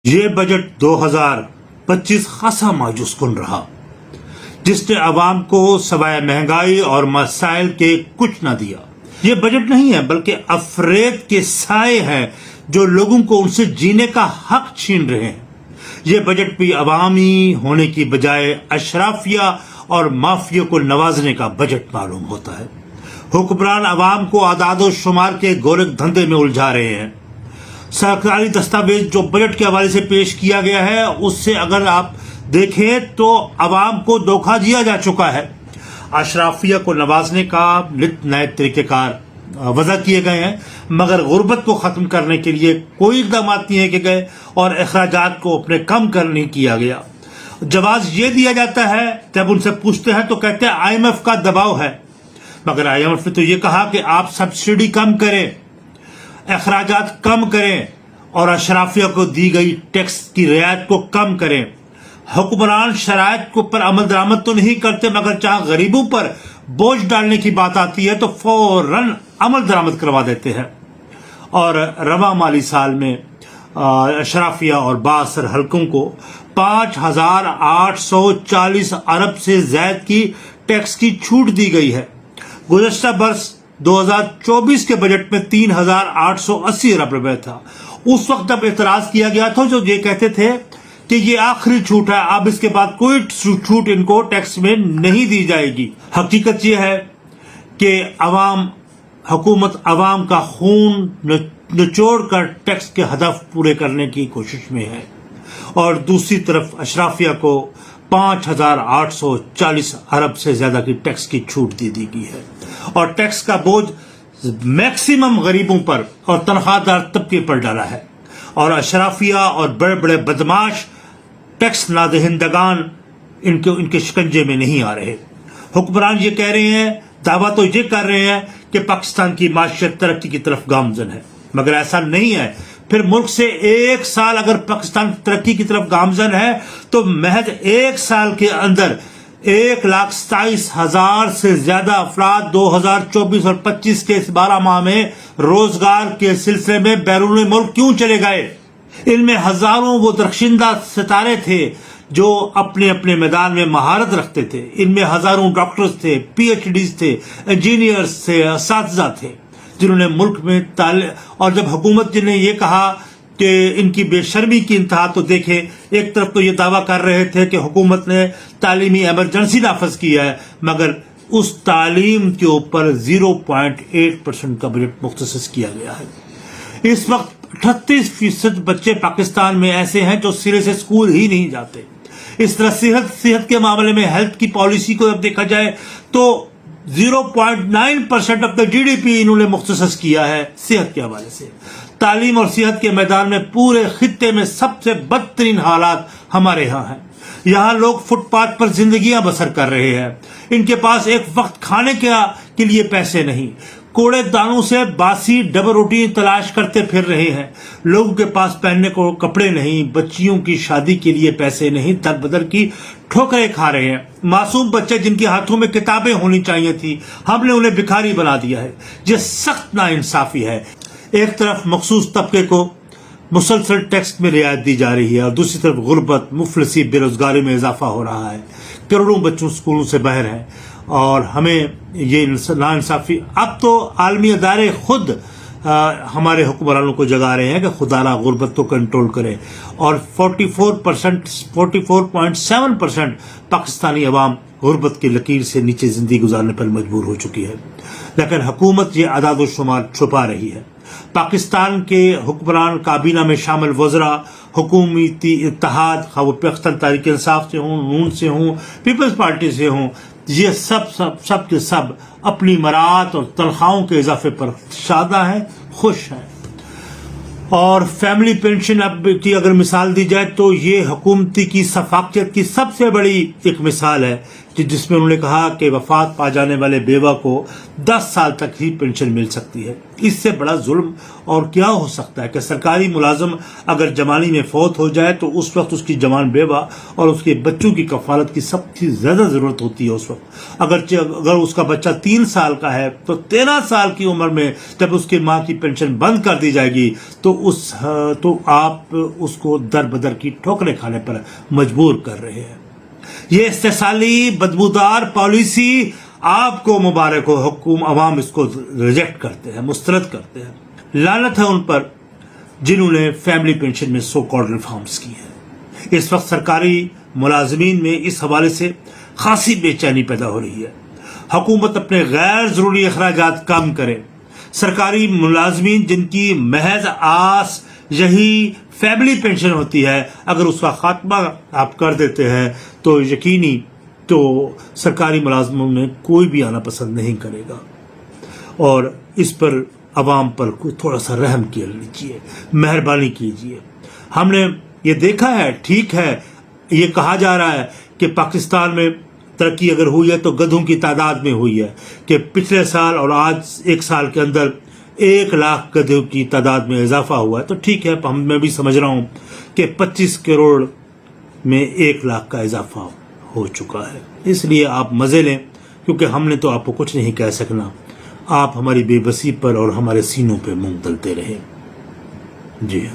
یہ بجٹ 2025 خاصا مایوس کن رہا، جس نے عوام کو سوائے مہنگائی اور مسائل کے کچھ نہ دیا۔ یہ بجٹ نہیں ہے بلکہ افریب کے سائے ہیں جو لوگوں کو ان سے جینے کا حق چھین رہے ہیں۔ یہ بجٹ بھی عوامی ہونے کی بجائے اشرافیہ اور مافیا کو نوازنے کا بجٹ معلوم ہوتا ہے۔ حکمران عوام کو اعداد و شمار کے گورکھ دھندے میں الجھا رہے ہیں۔ سرکاری دستاویز جو بجٹ کے حوالے سے پیش کیا گیا ہے، اس سے اگر آپ دیکھیں تو عوام کو دھوکہ دیا جا چکا ہے۔ اشرافیہ کو نوازنے کا نت نئے طریقہ کار وضع کیے گئے ہیں، مگر غربت کو ختم کرنے کے لیے کوئی اقدامات نہیں کیے گئے اور اخراجات کو اپنے کم نہیں کیا گیا۔ جواز یہ دیا جاتا ہے، جب ان سے پوچھتے ہیں تو کہتے ہیں IMF کا دباؤ ہے، مگر IMF نے تو یہ کہا کہ آپ سبسڈی کم کریں، اخراجات کم کریں اور اشرافیہ کو دی گئی ٹیکس کی رعایت کو کم کریں۔ حکمران شرائط کو پر عمل درآمد تو نہیں کرتے، مگر جہاں غریبوں پر بوجھ ڈالنے کی بات آتی ہے تو فوراً عمل درآمد کروا دیتے ہیں۔ اور رواں مالی سال میں اشرافیہ اور بااثر حلقوں کو 5,840 ارب سے زائد کی ٹیکس کی چھوٹ دی گئی ہے۔ گزشتہ برس 2024 کے بجٹ میں 3,880 ارب روپے تھا۔ اس وقت جب اعتراض کیا گیا تھا جو یہ کہتے تھے کہ یہ آخری چھوٹ ہے، اب اس کے بعد کوئی چھوٹ ان کو ٹیکس میں نہیں دی جائے گی۔ حقیقت یہ ہے کہ حکومت عوام کا خون نچوڑ کر ٹیکس کے ہدف پورے کرنے کی کوشش میں ہے، اور دوسری طرف اشرافیہ کو 5,840 ارب سے زیادہ کی ٹیکس کی چھوٹ دی گئی ہے، اور ٹیکس کا بوجھ میکسیمم غریبوں پر اور تنخواہ دار طبقے پر ڈالا ہے، اور اشرافیہ اور بڑے بڑے بدماش ٹیکس نادہندگان ان کے شکنجے میں نہیں آ رہے۔ حکمران یہ کہہ رہے ہیں، دعویٰ تو یہ کر رہے ہیں کہ پاکستان کی معیشت ترقی کی طرف گامزن ہے، مگر ایسا نہیں ہے۔ پھر ملک سے ایک سال اگر پاکستان ترقی کی طرف گامزن ہے تو محض ایک سال کے اندر 1,27,000 سے زیادہ افراد 2024 اور 25 کے اس 12 ماہ میں روزگار کے سلسلے میں بیرون ملک کیوں چلے گئے؟ ان میں ہزاروں وہ درخشندہ ستارے تھے جو اپنے اپنے میدان میں مہارت رکھتے تھے۔ ان میں ہزاروں ڈاکٹرز تھے، PhDs تھے، انجینئرز تھے، اساتذہ تھے، جنہوں نے ملک میں اور جب حکومت نے یہ کہا کہ ان کی بے شرمی کی انتہا، تو دیکھیں ایک طرف تو یہ دعویٰ کر رہے تھے کہ حکومت نے تعلیمی ایمرجنسی نافذ کیا ہے، مگر اس تعلیم کے اوپر 0.8% کا بجٹ مختص کیا گیا ہے۔ اس وقت 38% بچے پاکستان میں ایسے ہیں جو سرے سے اسکول ہی نہیں جاتے۔ اس طرح صحت کے معاملے میں ہیلتھ کی پالیسی کو جب دیکھا جائے تو 0.9% آف دا GDP انہوں نے مختص کیا ہے صحت کے حوالے سے۔ تعلیم اور صحت کے میدان میں پورے خطے میں سب سے بدترین حالات ہمارے ہاں ہیں۔ یہاں لوگ فٹ پاتھ پر زندگیاں بسر کر رہے ہیں، ان کے پاس ایک وقت کھانے کے لیے پیسے نہیں، کوڑے دانوں سے باسی ڈبل روٹی تلاش کرتے پھر رہے ہیں، لوگوں کے پاس پہننے کو کپڑے نہیں، بچیوں کی شادی کے لیے پیسے نہیں، در بدر کی ٹھوکریں کھا رہے ہیں۔ معصوم بچے جن کے ہاتھوں میں کتابیں ہونی چاہیے تھی، ہم نے انہیں بھکاری بنا دیا ہے۔ یہ سخت ناانصافی ہے۔ ایک طرف مخصوص طبقے کو مسلسل ٹیکس میں رعایت دی جا رہی ہے، اور دوسری طرف غربت، مفلسی، بے روزگاری میں اضافہ ہو رہا ہے، کروڑوں بچوں اسکولوں سے باہر ہیں، اور ہمیں یہ ناانصافی اب تو عالمی ادارے خود ہمارے حکمرانوں کو جگا رہے ہیں کہ خدا را غربت کو کنٹرول کرے، اور 44.7% پاکستانی عوام غربت کی لکیر سے نیچے زندگی گزارنے پر مجبور ہو چکی ہے، لیکن حکومت یہ اعداد و شمار چھپا رہی ہے۔ پاکستان کے حکمران کابینہ میں شامل وزراء حکومتی اتحاد، خواہ وہ پاکستان تحریک انصاف سے ہوں، نون سے ہوں، پیپلز پارٹی سے ہوں، یہ سب کے سب اپنی مراعات اور تنخواہوں کے اضافے پر شادہ ہیں، خوش ہیں۔ اور فیملی پینشن اب کی اگر مثال دی جائے تو یہ حکومتی کی شفافیت کی سب سے بڑی ایک مثال ہے جس میں انہوں نے کہا کہ وفات پا جانے والے بیوہ کو 10 سال تک ہی پینشن مل سکتی ہے۔ اس سے بڑا ظلم اور کیا ہو سکتا ہے کہ سرکاری ملازم اگر جوانی میں فوت ہو جائے تو اس وقت اس کی جوان بیوہ اور اس کے بچوں کی کفالت کی سب سے زیادہ ضرورت ہوتی ہے اس وقت۔ اگر اس کا بچہ 3 سال کا ہے تو 13 سال کی عمر میں جب اس کی ماں کی پینشن بند کر دی جائے گی تو آپ اس کو در بدر کی ٹھوکریں کھانے پر مجبور کر رہے ہیں۔ یہ استحصالی بدبودار پالیسی آپ کو مبارک ہو، عوام اس کو ریجیکٹ کرتے ہیں، مسترد کرتے ہیں۔ لعنت ہے ان پر جنہوں نے فیملی پینشن میں سو کالڈ ریفارمز کی ہیں۔ اس وقت سرکاری ملازمین میں اس حوالے سے خاصی بے چینی پیدا ہو رہی ہے۔ حکومت اپنے غیر ضروری اخراجات کم کرے۔ سرکاری ملازمین جن کی محض آس یہی فیملی پینشن ہوتی ہے، اگر اس کا خاتمہ آپ کر دیتے ہیں تو یقینی تو سرکاری ملازموں میں کوئی بھی آنا پسند نہیں کرے گا، اور اس پر عوام پر تھوڑا سا رحم کیجیے، مہربانی کیجیے۔ ہم نے یہ دیکھا ہے، ٹھیک ہے، یہ کہا جا رہا ہے کہ پاکستان میں ترقی اگر ہوئی ہے تو گدھوں کی تعداد میں ہوئی ہے، کہ پچھلے سال اور آج 1 سال کے اندر 1 لاکھ گدھوں کی تعداد میں اضافہ ہوا ہے، تو ٹھیک ہے، میں بھی سمجھ رہا ہوں کہ 25 کروڑ میں 1 لاکھ کا اضافہ ہو چکا ہے۔ اس لیے آپ مزے لیں، کیونکہ ہم نے تو آپ کو کچھ نہیں کہہ سکنا۔ آپ ہماری بے بسی پر اور ہمارے سینوں پہ منہ تلتے رہیں۔ جی ہاں۔